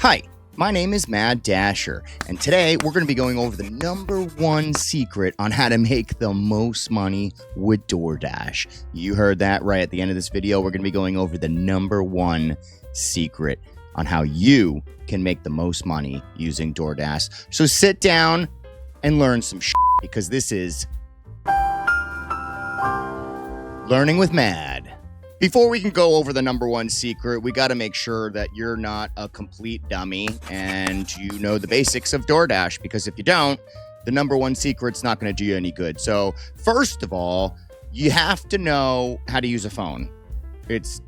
Hi, my name is Mad Dasher, and today we're going to be going over the number one secret on how to make the most money with Doordash. You heard that right. At the end of this video, we're going to be going over the number one secret on how you can make the most money using Doordash. So sit down and learn some shit, because this is Learning with Mad. Before we can go over the number one secret, we got to make sure that you're not a complete dummy and you know the basics of Doordash, because if you don't, the number one secret's not going to do you any good. So first of all, you have to know how to use a phone. It's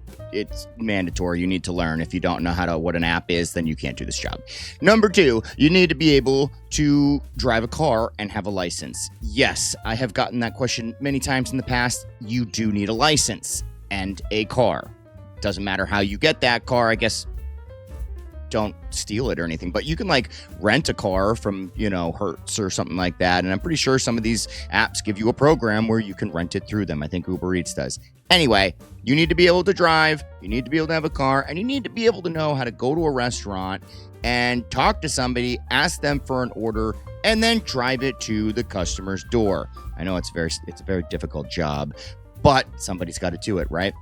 mandatory. You need to learn. If you don't know what an app is, then you can't do this job. Number two, you need to be able to drive a car and have a license. Yes, I have gotten that question many times in the past. You do need a license and a car. Doesn't matter how you get that car. I guess don't steal it or anything, but you can rent a car from, Hertz or something like that. And I'm pretty sure some of these apps give you a program where you can rent it through them. I think Uber Eats does. Anyway, you need to be able to drive, you need to be able to have a car, and you need to be able to know how to go to a restaurant and talk to somebody, ask them for an order, and then drive it to the customer's door. I know it's a very difficult job, but somebody's got to do it, right?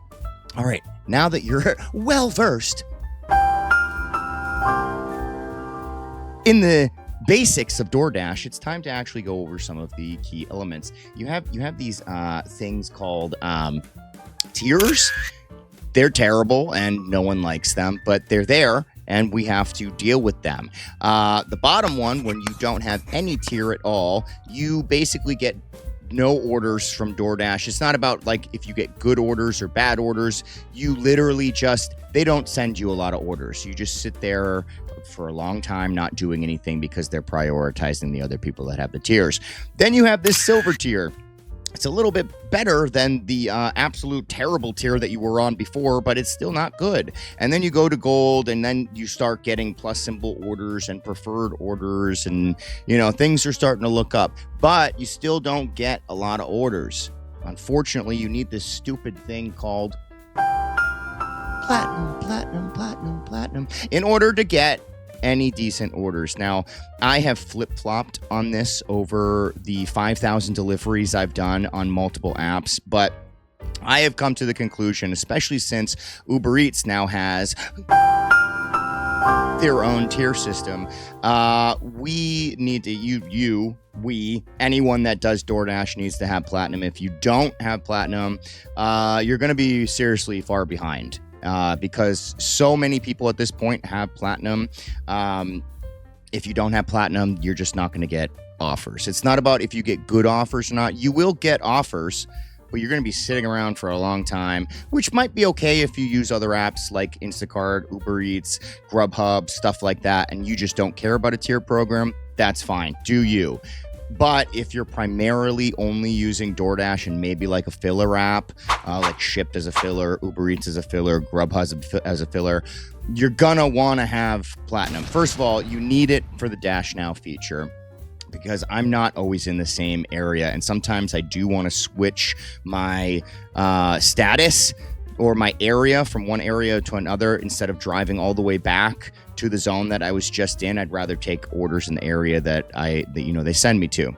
All right, now that you're well-versed in the basics of Doordash, it's time to actually go over some of the key elements. You have these things called tiers. They're terrible and no one likes them, but they're there and we have to deal with them. The bottom one, when you don't have any tier at all, you basically get no orders from Doordash. It's not about if you get good orders or bad orders. You literally they don't send you a lot of orders. You just sit there for a long time not doing anything because they're prioritizing the other people that have the tiers. Then you have this silver tier. It's a little bit better than the absolute terrible tier that you were on before, but it's still not good. And then you go to gold, and then you start getting plus symbol orders and preferred orders, and things are starting to look up, but you still don't get a lot of orders. Unfortunately, you need this stupid thing called platinum in order to get any decent orders. Now, I have flip-flopped on this over the 5,000 deliveries I've done on multiple apps, but I have come to the conclusion, especially since Uber Eats now has their own tier system, we need to, anyone that does Doordash needs to have platinum. If you don't have platinum, you're going to be seriously far behind. Because so many people at this point have platinum. If you don't have platinum, you're just not going to get offers. It's not about if you get good offers or not. You will get offers, but you're going to be sitting around for a long time, which might be okay if you use other apps like Instacart, Uber Eats, Grubhub, stuff like that, and you just don't care about a tier program. That's fine. Do you? But if you're primarily only using Doordash and maybe a filler app, like Shipt as a filler, Uber Eats as a filler, Grubhub as a filler, you're gonna want to have platinum. First of all, you need it for the Dash Now feature, because I'm not always in the same area, and sometimes I do want to switch my status or my area from one area to another instead of driving all the way back to the zone that I was just in. I'd rather take orders in the area that they send me to.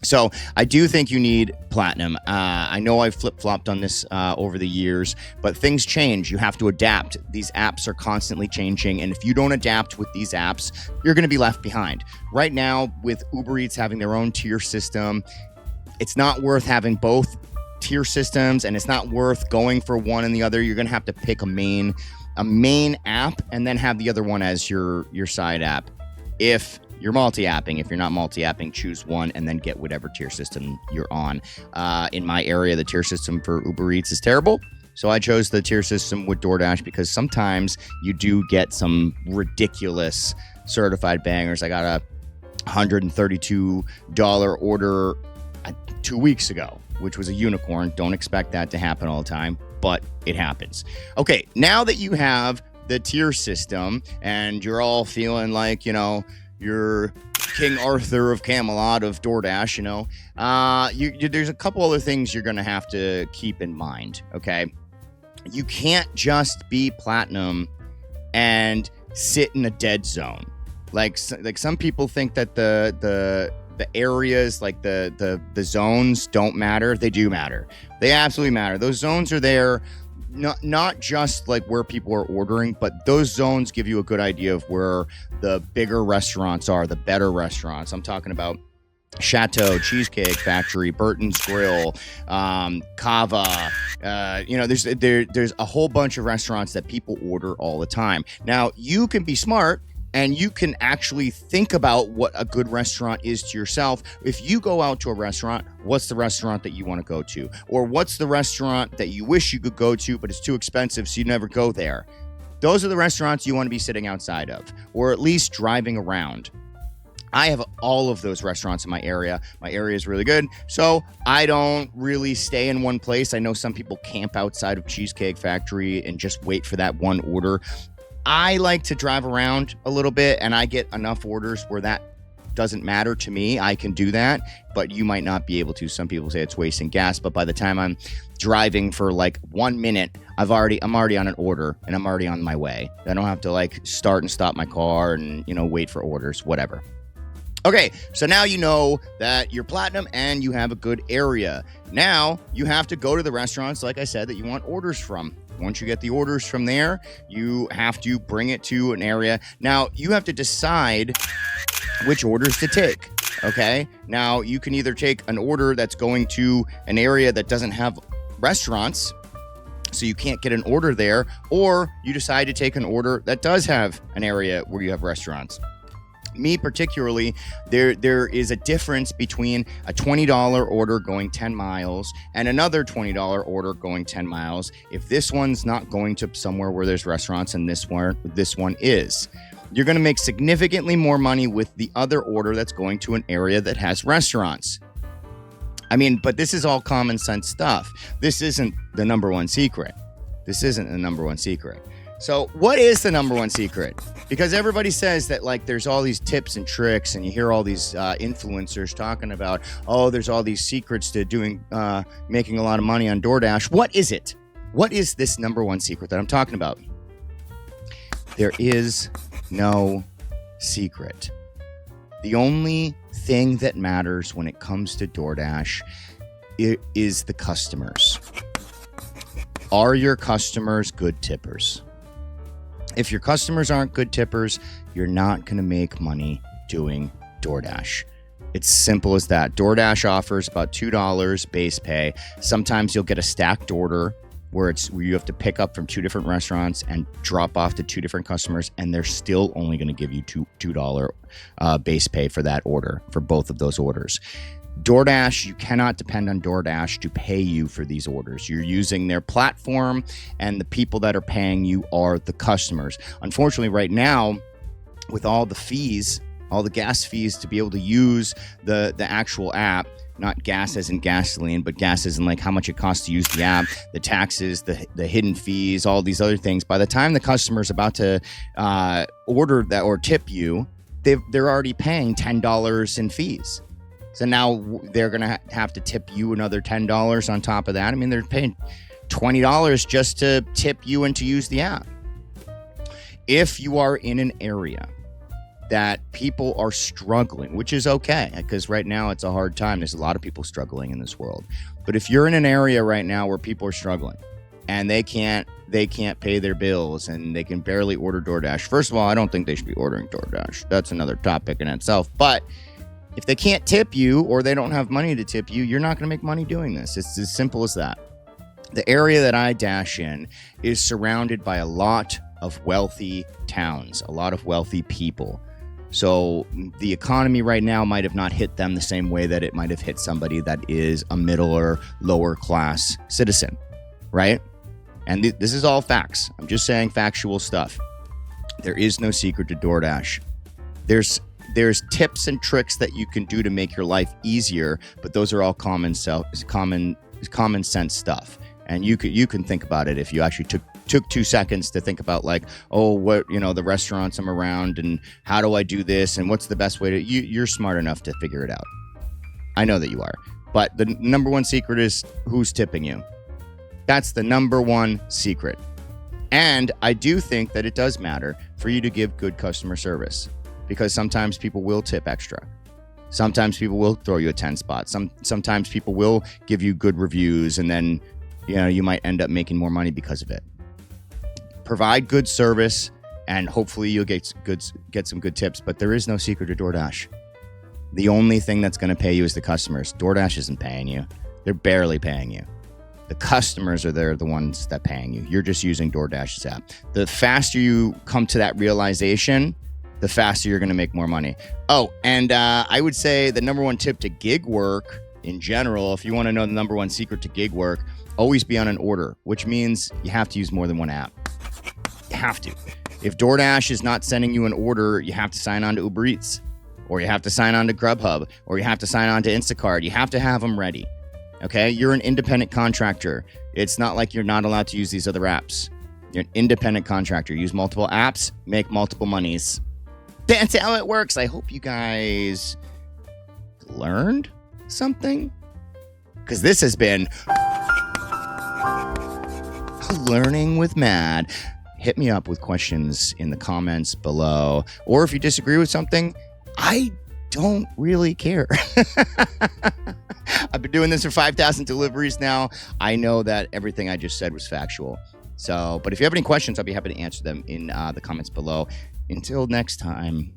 So I do think you need platinum. I know I've flip-flopped on this over the years, but things change. You have to adapt. These apps are constantly changing, and if you don't adapt with these apps, you're going to be left behind. Right now, with Uber Eats having their own tier system, it's not worth having both tier systems, and it's not worth going for one and the other. You're going to have to pick a main app and then have the other one as your side app. If you're multi-apping, if you're not multi-apping, choose one and then get whatever tier system you're on. In my area, the tier system for Uber Eats is terrible, so I chose the tier system with Doordash because sometimes you do get some ridiculous certified bangers. I got a $132 order 2 weeks ago, which was a unicorn. Don't expect that to happen all the time, but it happens. Okay, now that you have the tier system and you're all feeling like, you're King Arthur of Camelot of Doordash, there's a couple other things you're going to have to keep in mind, okay? You can't just be platinum and sit in a dead zone. Like some people think that the areas, like the zones, don't matter. They do matter. They absolutely matter. Those zones are there, not just like where people are ordering, but those zones give you a good idea of where the bigger restaurants are, the better restaurants. I'm talking about Chateau, Cheesecake Factory, Burton's Grill, Cava. There's a whole bunch of restaurants that people order all the time. Now, you can be smart and you can actually think about what a good restaurant is to yourself. If you go out to a restaurant, what's the restaurant that you want to go to? Or what's the restaurant that you wish you could go to, but it's too expensive, so you never go there? Those are the restaurants you want to be sitting outside of, or at least driving around. I have all of those restaurants in my area. My area is really good, so I don't really stay in one place. I know some people camp outside of Cheesecake Factory and just wait for that one order. I like to drive around a little bit, and I get enough orders where that doesn't matter to me. I can do that, but you might not be able to. Some people say it's wasting gas, but by the time I'm driving for like 1 minute, I'm already on an order and I'm already on my way. I don't have to like start and stop my car and wait for orders, whatever. Okay, so now you know that you're platinum and you have a good area. Now you have to go to the restaurants, like I said, that you want orders from. Once you get the orders from there, you have to bring it to an area. Now, you have to decide which orders to take, okay? Now, you can either take an order that's going to an area that doesn't have restaurants, so you can't get an order there, or you decide to take an order that does have an area where you have restaurants. Me particularly, there is a difference between a $20 order going 10 miles and another $20 order going 10 miles if this one's not going to somewhere where there's restaurants and this one is. You're going to make significantly more money with the other order that's going to an area that has restaurants. I mean, but this is all common sense stuff. This isn't the number one secret. So what is the number one secret? Because everybody says that like there's all these tips and tricks, and you hear all these influencers talking about, there's all these secrets to making a lot of money on Doordash. What is it? What is this number one secret that I'm talking about? There is no secret. The only thing that matters when it comes to Doordash is the customers. Are your customers good tippers? If your customers aren't good tippers, you're not going to make money doing Doordash. It's simple as that. Doordash offers about $2 base pay. Sometimes you'll get a stacked order where you have to pick up from two different restaurants and drop off to two different customers, and they're still only going to give you $2 base pay for that order, for both of those orders. Doordash, you cannot depend on Doordash to pay you for these orders. You're using their platform, and the people that are paying you are the customers. Unfortunately, right now, with all the fees, all the gas fees to be able to use the actual app, not gas as in gasoline, but gas as in like how much it costs to use the app, the taxes, the hidden fees, all these other things. By the time the customer's about to order that or tip you, they're already paying $10 in fees. So now they're going to have to tip you another $10 on top of that. I mean, they're paying $20 just to tip you and to use the app. If you are in an area that people are struggling, which is okay, because right now it's a hard time. There's a lot of people struggling in this world. But if you're in an area right now where people are struggling and they can't pay their bills and they can barely order Doordash. First of all, I don't think they should be ordering Doordash. That's another topic in itself. But if they can't tip you or they don't have money to tip you, you're not going to make money doing this. It's as simple as that. The area that I dash in is surrounded by a lot of wealthy towns, a lot of wealthy people. So the economy right now might have not hit them the same way that it might have hit somebody that is a middle or lower class citizen, right? And this is all facts. I'm just saying factual stuff. There is no secret to Doordash. There's tips and tricks that you can do to make your life easier, but those are all common sense stuff. And you can think about it if you actually took 2 seconds to think about like, the restaurants I'm around and how do I do this and what's the best way to. You're smart enough to figure it out. I know that you are. But the number one secret is who's tipping you. That's the number one secret. And I do think that it does matter for you to give good customer service, because sometimes people will tip extra. Sometimes people will throw you a 10 spot. Sometimes people will give you good reviews, and then you might end up making more money because of it. Provide good service, and hopefully you'll get some good tips. But there is no secret to DoorDash. The only thing that's going to pay you is the customers. DoorDash isn't paying you. They're barely paying you. The customers are the ones that paying you. You're just using DoorDash's app. The faster you come to that realization, the faster you're going to make more money. Oh, and I would say the number one tip to gig work in general, if you want to know the number one secret to gig work, always be on an order, which means you have to use more than one app. You have to. If DoorDash is not sending you an order, you have to sign on to Uber Eats, or you have to sign on to Grubhub, or you have to sign on to Instacart. You have to have them ready. Okay? You're an independent contractor. It's not like you're not allowed to use these other apps. You're an independent contractor. Use multiple apps, make multiple monies. That's how it works. I hope you guys learned something, because this has been Learning with Mad. Hit me up with questions in the comments below, or if you disagree with something, I don't really care. I've been doing this for 5,000 deliveries now. I know that everything I just said was factual. So, but if you have any questions, I'll be happy to answer them in the comments below. Until next time.